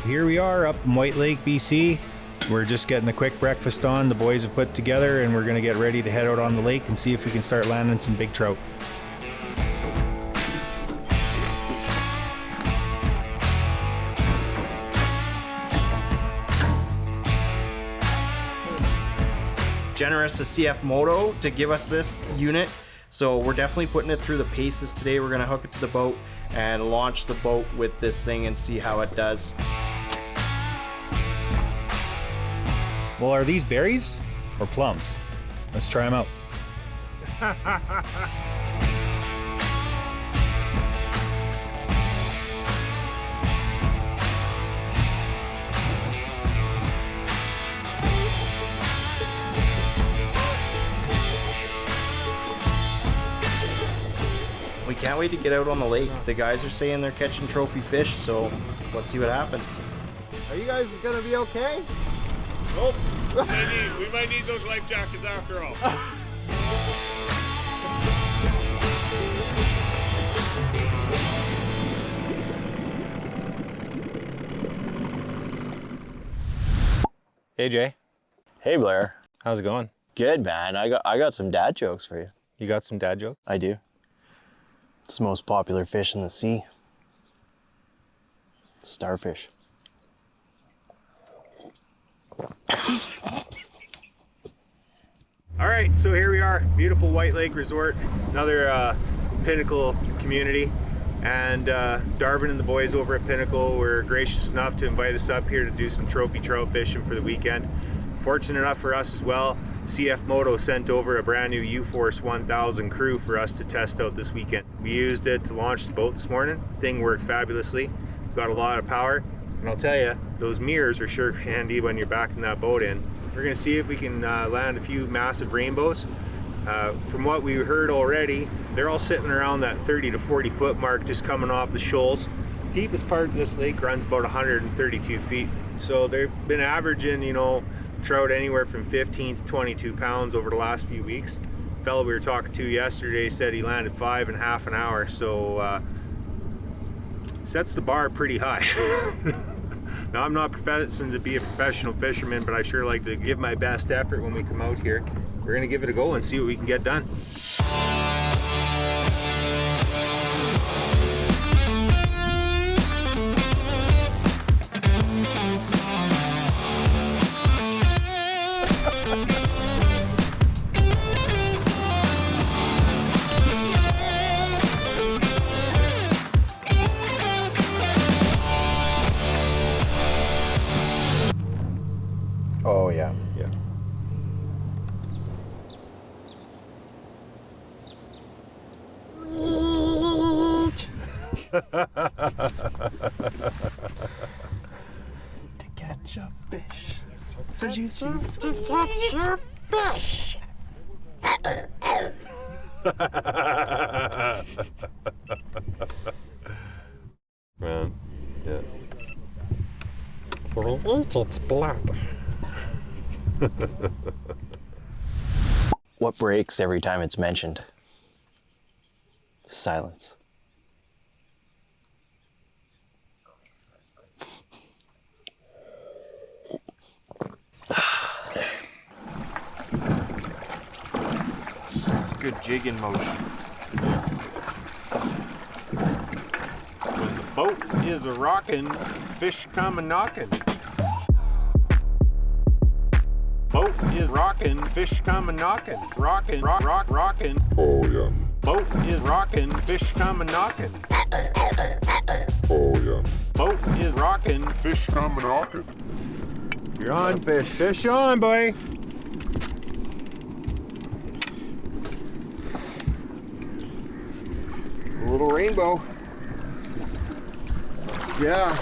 Here we are up in White Lake, BC. We're just getting a quick breakfast on. The boys have put together and we're gonna get ready to head out on the lake and see if we can start landing some big trout. Generous of CF Moto to give us this unit. So we're definitely putting it through the paces today. We're gonna hook it to the boat and launch the boat with this thing and see how it does. Well, are these berries or plums? Let's try them out. We can't wait to get out on the lake. The guys are saying they're catching trophy fish, so let's see what happens. Are you guys gonna be okay? Nope. We might need those life jackets after all. Hey Jay, Hey Blair. how's it going? Good, man. I got some dad jokes for you. You got some dad jokes? I do. It's the most popular fish in the sea. Starfish. All right, so here we are, beautiful White Lake Resort, another Pinnacle community. And Darvin and the boys over at Pinnacle were gracious enough to invite us up here to do some trophy trout fishing for the weekend. Fortunate enough for us as well, CF Moto sent over a brand new U-Force 1000 crew for us to test out this weekend. We used it to launch the boat this morning. Thing worked fabulously, got a lot of power. And I'll tell you, those mirrors are sure handy when you're backing that boat in. We're gonna see if we can land a few massive rainbows. From what we heard already, they're all sitting around that 30 to 40 foot mark just coming off the shoals. Deepest part of this lake runs about 132 feet. So they've been averaging, you know, trout anywhere from 15 to 22 pounds over the last few weeks. The fellow we were talking to yesterday said he landed 5 in half an hour. So sets the bar pretty high. Now, I'm not professing to be a professional fisherman, but I sure like to give my best effort when we come out here. We're gonna give it a go and see what we can get done. Oh yeah. Yeah. To catch a fish. So juicy. To catch your fish. Man, yeah. We eat its blood. What breaks every time it's mentioned? Silence. Good jigging motions. When the boat is a rockin', fish come a knockin'. Boat is rockin', fish come a knockin'. Rockin', rockin'. Oh yeah. Boat is rockin', fish come a knockin'. Oh yeah. Boat is rockin', fish come a knockin'. You're on, fish. Fish on, boy. A little rainbow. Yeah.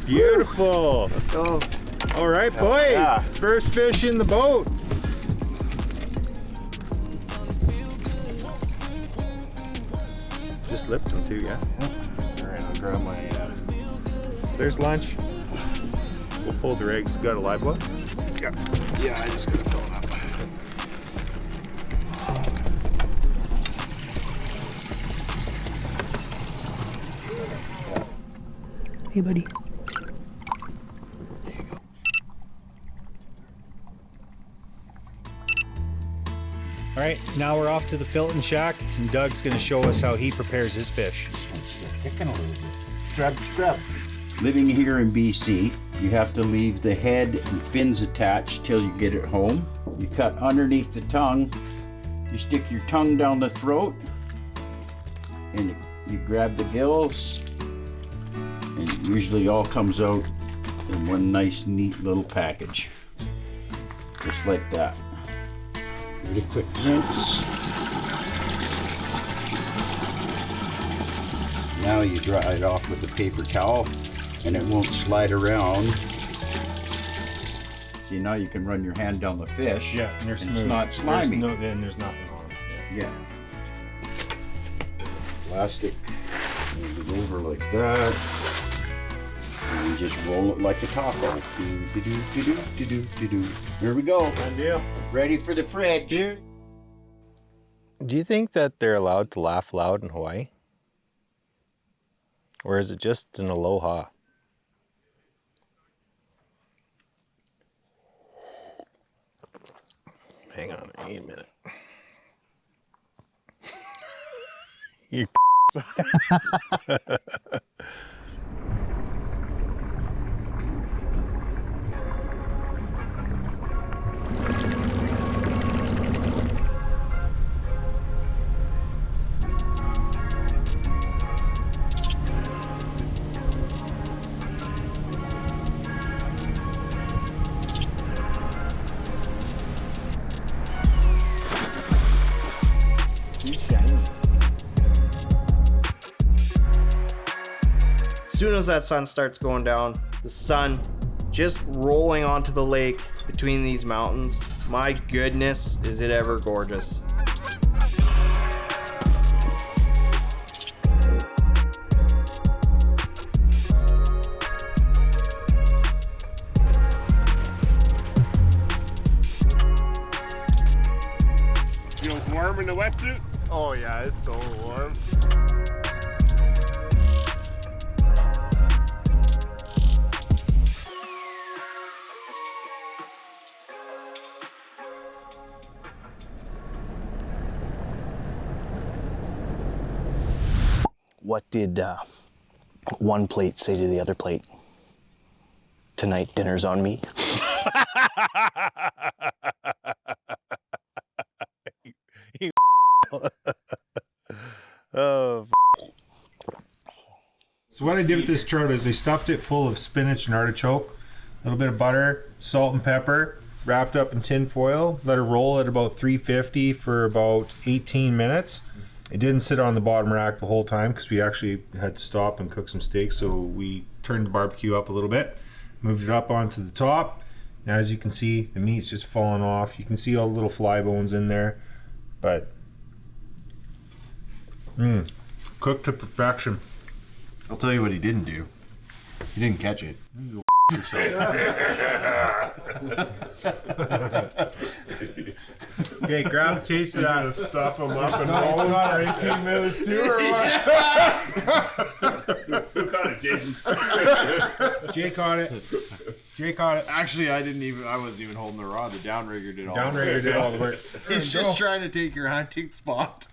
Beautiful. Let's go. All right, boys. Yeah. First fish in the boat. Just lipped them too, yeah? All right, I'll grab my. There's lunch. We'll pull the rigs. You got a live one? Yeah, I just gotta fill it up. Hey, buddy. All right, now we're off to the Filton Shack, and Doug's gonna show us how he prepares his fish. Kicking a little bit. Scrub. Living here in BC, you have to leave the head and fins attached till you get it home. You cut underneath the tongue, you stick your tongue down the throat, and you grab the gills, and it usually all comes out in one nice, neat little package. Just like that. Really quick rinse. Now you dry it off with a paper towel and it won't slide around. See, now you can run your hand down the fish. Yeah, and they're smooth. It's not slimy. Then there's nothing on them. Yeah. Plastic. Move it over like that. And you just roll it like a taco. Do-do-do-do-do-do-do. Here we go. Done deal. Ready for the fridge. Dude. Do you think that they're allowed to laugh loud in Hawaii? Or is it just an aloha? Hang on a minute. You As soon as that sun starts going down, the sun just rolling onto the lake between these mountains. My goodness, is it ever gorgeous. Feels warm in the wetsuit? Oh yeah, it's so warm. What did one plate say to the other plate? Tonight, dinner's on me. Oh. So what I did with this trout is I stuffed it full of spinach and artichoke, a little bit of butter, salt and pepper, wrapped up in tin foil, let it roll at about 350 for about 18 minutes. It didn't sit on the bottom rack the whole time because we actually had to stop and cook some steaks, so we turned the barbecue up a little bit, moved it up onto the top. Now as you can see, the meat's just falling off. You can see all the little fly bones in there, but cooked to perfection. I'll tell you what he didn't do. He didn't catch it. Okay, grab a taste of that. Stuff them up and roll them for 18 minutes too, or what? Who caught it, Jason? Jay caught it. Jay caught it. Actually, I wasn't even holding the rod. The downrigger did all the work. Downrigger did all the work. He's just trying to take your hunting spot.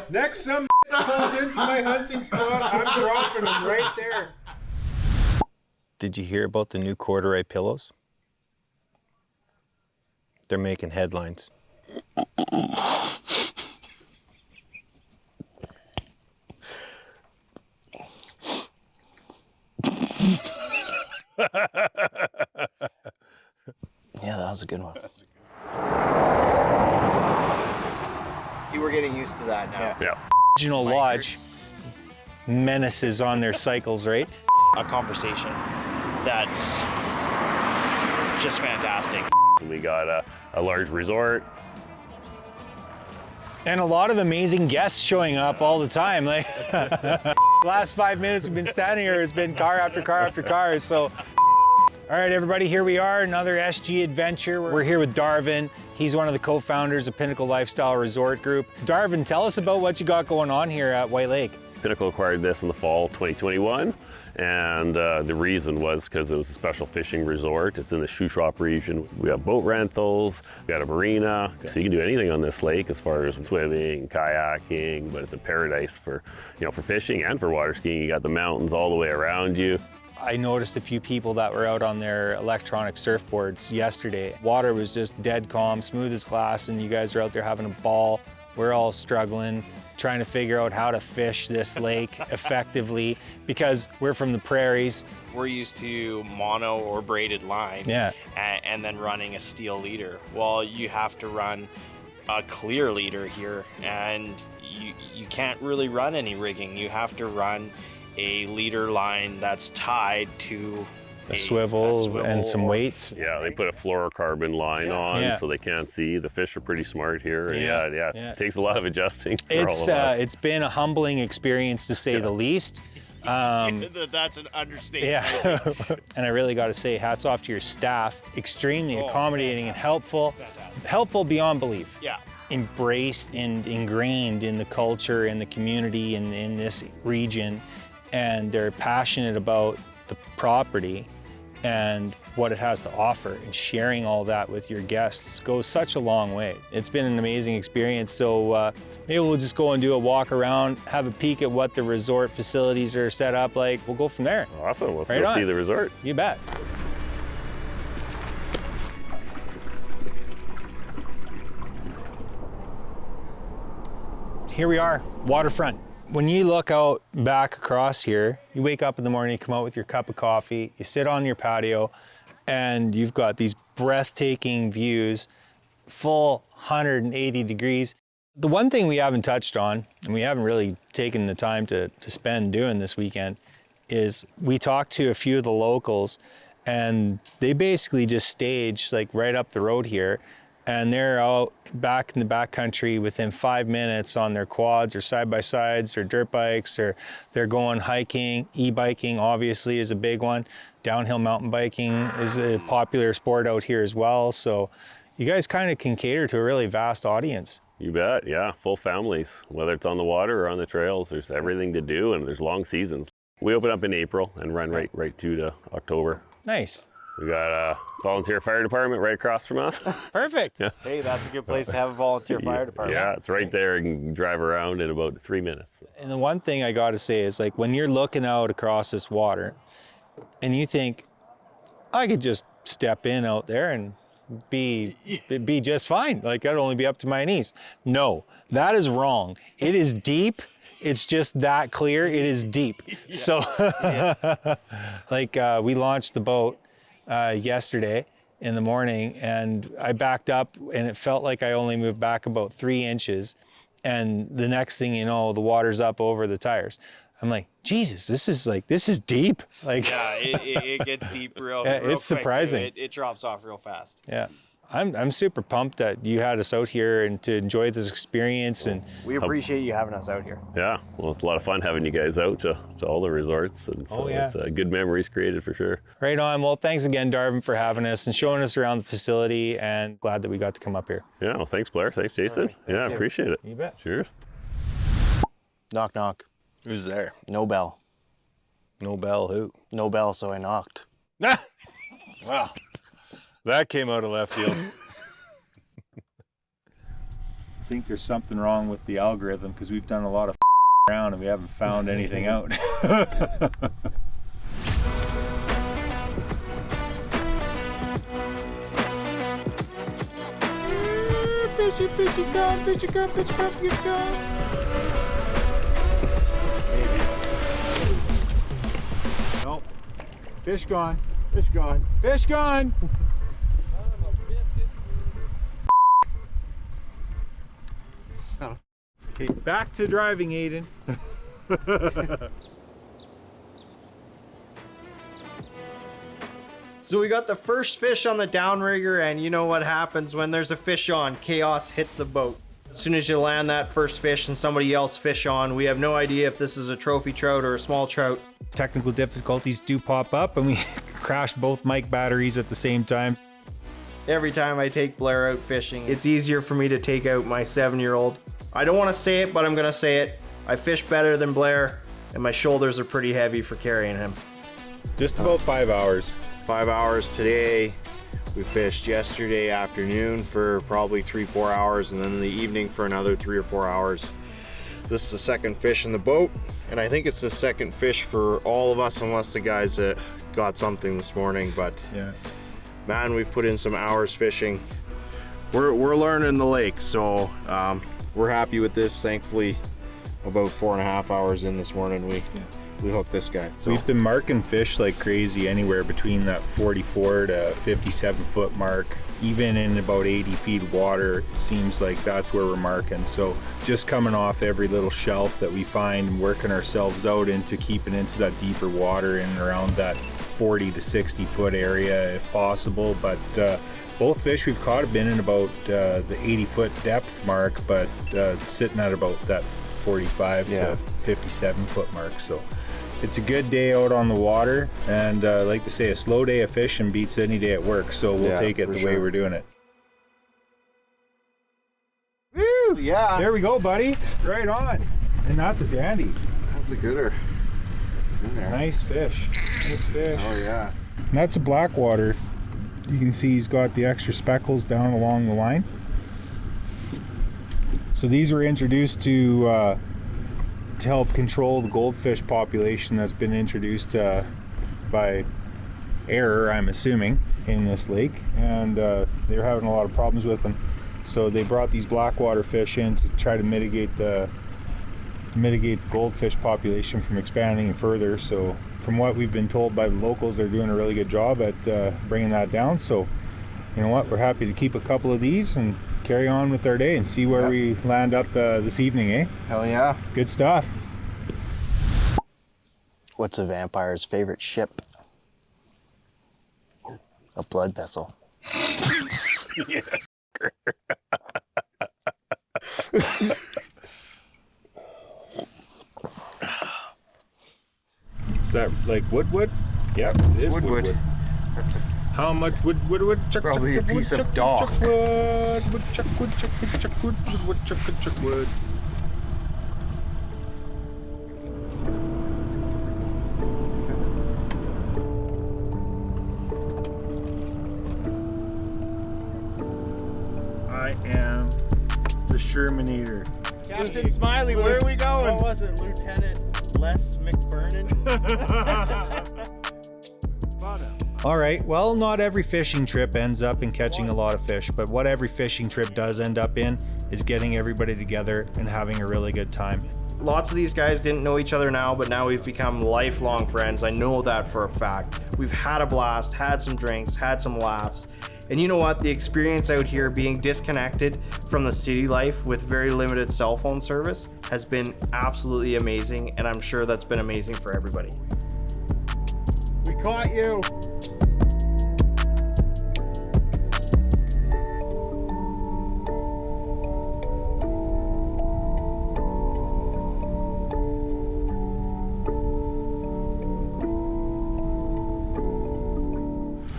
Next some falls into my hunting spot, I'm dropping him right there. Did you hear about the new corduroy pillows? They're making headlines. Yeah, that was a good one. See, we're getting used to that now. Yeah. Regional Lodge menaces on their cycles, right? A conversation that's just fantastic. We got a large resort. And a lot of amazing guests showing up all the time. Like last 5 minutes we've been standing here, it's been car after car after car. So All right, everybody, here we are, another SG adventure. We're here with Darvin. He's one of the co-founders of Pinnacle Lifestyle Resort Group. Darvin, tell us about what you got going on here at White Lake. Pinnacle acquired this in the fall 2021, and the reason was because it was a special fishing resort. It's in the Shuswap region. We have boat rentals, we got a marina, so you can do anything on this lake as far as swimming, kayaking, but it's a paradise for, for fishing and for water skiing. You got the mountains all the way around you. I noticed a few people that were out on their electronic surfboards yesterday. Water was just dead calm, smooth as glass, and you guys are out there having a ball. We're all struggling, trying to figure out how to fish this lake effectively because we're from the prairies. We're used to mono or braided line, Yeah. and then running a steel leader. Well, you have to run a clear leader here, and you can't really run any rigging. You have to run a leader line that's tied to A swivel and some weights. Yeah, they put a fluorocarbon line on so they can't see. The fish are pretty smart here. Yeah. It takes a lot of adjusting for all of us. It's been a humbling experience to say the least. That's an understatement. Yeah, and I really got to say hats off to your staff. Extremely accommodating and helpful. Helpful beyond belief. Yeah. Embraced and ingrained in the culture and the community in this region. And they're passionate about the property and what it has to offer, and sharing all that with your guests goes such a long way. It's been an amazing experience, so maybe we'll just go and do a walk around, have a peek at what the resort facilities are set up like. We'll go from there. Awesome, let's go see the resort. You bet. Here we are, waterfront. When you look out back across here, you wake up in the morning, you come out with your cup of coffee, you sit on your patio, and you've got these breathtaking views, full 180 degrees. The one thing we haven't touched on, and we haven't really taken the time to spend doing this weekend, is we talked to a few of the locals, and they basically just stage like right up the road here, and they're out back in the backcountry within 5 minutes on their quads or side-by-sides or dirt bikes, or they're going hiking. E-biking obviously is a big one. Downhill mountain biking is a popular sport out here as well. So you guys kind of can cater to a really vast audience. You bet, yeah, full families. Whether it's on the water or on the trails, there's everything to do, and there's long seasons. We open up in April and run right through to October. Nice. We got a volunteer fire department right across from us. Perfect. Yeah. Hey, that's a good place to have a volunteer fire department. Yeah, it's right there. You can drive around in about 3 minutes. And the one thing I got to say is, like, when you're looking out across this water and you think, I could just step in out there and be just fine. Like, I'd only be up to my knees. No, that is wrong. It is deep. It's just that clear. It is deep. So like we launched the boat yesterday in the morning, and I backed up, and it felt like I only moved back about 3 inches. And the next thing you know, the water's up over the tires. I'm like, Jesus, this is deep. Like, yeah, it gets deep real it's quick, surprising. It drops off real fast. Yeah. I'm super pumped that you had us out here and to enjoy this experience. And we appreciate you having us out here. Yeah, well, it's a lot of fun having you guys out to all the resorts, and so it's good memories created for sure. Right on. Well, thanks again, Darvin, for having us and showing us around the facility, and glad that we got to come up here. Yeah, well, thanks, Blair. Thanks, Jason. Right, thank you. Appreciate it. You bet. Cheers. Knock, knock. Who's there? No bell. No bell, who? No bell, so I knocked. Wow. That came out of left field. I think there's something wrong with the algorithm, because we've done a lot of around and we haven't found anything out. Fishy, fishy, come, fishy, come, fishy, come, fishy, come. Nope. Fish gone. Fish gone. Fish gone. Okay, back to driving, Aiden. So we got the first fish on the downrigger, and you know what happens when there's a fish on. Chaos hits the boat. As soon as you land that first fish and somebody else fish on, we have no idea if this is a trophy trout or a small trout. Technical difficulties do pop up, and we Crashed both mic batteries at the same time. Every time I take Blair out fishing, it's easier for me to take out my 7-year-old. I don't want to say it, but I'm gonna say it. I fish better than Blair, and my shoulders are pretty heavy for carrying him. Just about 5 hours. 5 hours today. We fished yesterday afternoon for probably 3-4 hours, and then in the evening for another 3 or 4 hours. This is the second fish in the boat, and I think it's the second fish for all of us, unless the guys that got something this morning. But Yeah. man, we've put in some hours fishing. We're learning the lake, so we're happy with this. Thankfully, about 4.5 hours in this morning, we hooked this guy. So We've been marking fish like crazy, anywhere between that 44 to 57 foot mark. Even in about 80 feet of water, it seems like that's where we're marking. So just coming off every little shelf that we find and working ourselves out into keeping into that deeper water in and around that 40 to 60 foot area if possible. But both fish we've caught have been in about the 80 foot depth mark, but sitting at about that 45 to 57 foot mark. So it's a good day out on the water, and I like to say a slow day of fishing beats any day at work, so we'll take it the way we're doing it. Woo! Yeah. There we go, buddy. Right on. And that's a dandy. That's a gooder. In there. Nice fish. Nice fish. Oh yeah. And that's a blackwater. You can see he's got the extra speckles down along the line. So these were introduced to help control the goldfish population that's been introduced by error, I'm assuming, in this lake, and they're having a lot of problems with them. So they brought these blackwater fish in to try to mitigate the goldfish population from expanding further. So from what we've been told by the locals, they're doing a really good job at bringing that down. So you know what, we're happy to keep a couple of these and carry on with our day and see where we land up this evening, eh? Hell yeah. Good stuff. What's a vampire's favorite ship? A blood vessel. Is that like wood? Yep, it is wood. That's How much wood? Chuck, Probably chuck, a piece wood, of chuck, dog. chuck, wood, chuck, wood, chuck, wood, chuck, wood. I am the Shermanator. Captain Smiley, where are we going? What was it, Lieutenant Les McBurnin? All right, well, not every fishing trip ends up in catching a lot of fish, but what every fishing trip does end up in is getting everybody together and having a really good time. Lots of these guys didn't know each other now, but now we've become lifelong friends. I know that for a fact. We've had a blast, had some drinks, had some laughs. And you know what? The experience out here being disconnected from the city life with very limited cell phone service has been absolutely amazing, and I'm sure that's been amazing for everybody. We caught you.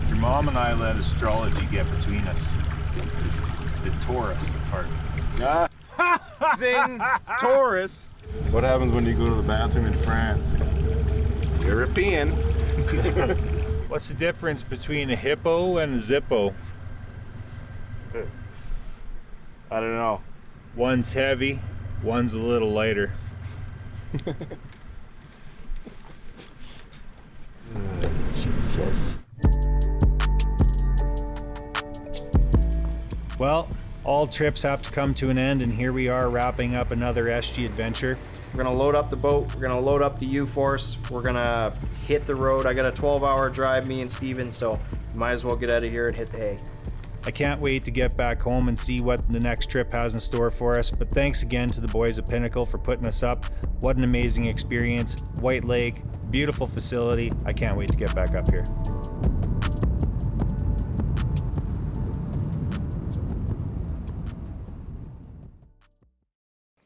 Your mom and I let astrology get between us. It tore us apart. Zing! Taurus! What happens when you go to the bathroom in France? European. What's the difference between a hippo and a zippo? I don't know. One's heavy, one's a little lighter. Jesus. Well, all trips have to come to an end, and here we are wrapping up another SG adventure. We're gonna load up the boat, we're gonna load up the U-Force, we're gonna hit the road. I got a 12-hour drive, me and Steven, so might as well get out of here and hit the hay. I can't wait to get back home and see what the next trip has in store for us, but thanks again to the boys at Pinnacle for putting us up. What an amazing experience. White Lake, beautiful facility. I can't wait to get back up here.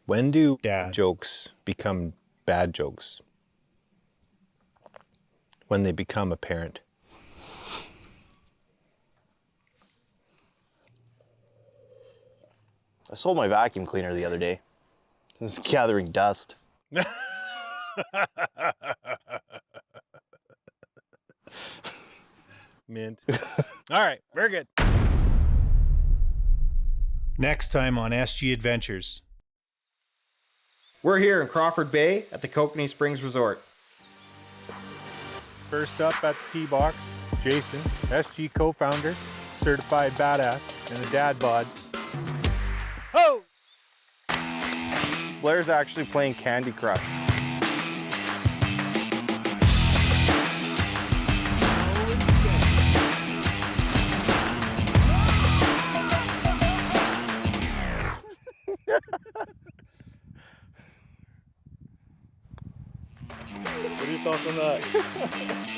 When do Dad. jokes become bad jokes? When they become apparent. I sold my vacuum cleaner the other day. It was gathering dust. Mint. All right, very good. Next time on SG Adventures. We're here in Crawford Bay at the Kokanee Springs Resort. First up at the tee box, Jason, SG co-founder, certified badass, and a dad bod. Oh! Blair's actually playing Candy Crush. What are your thoughts on that?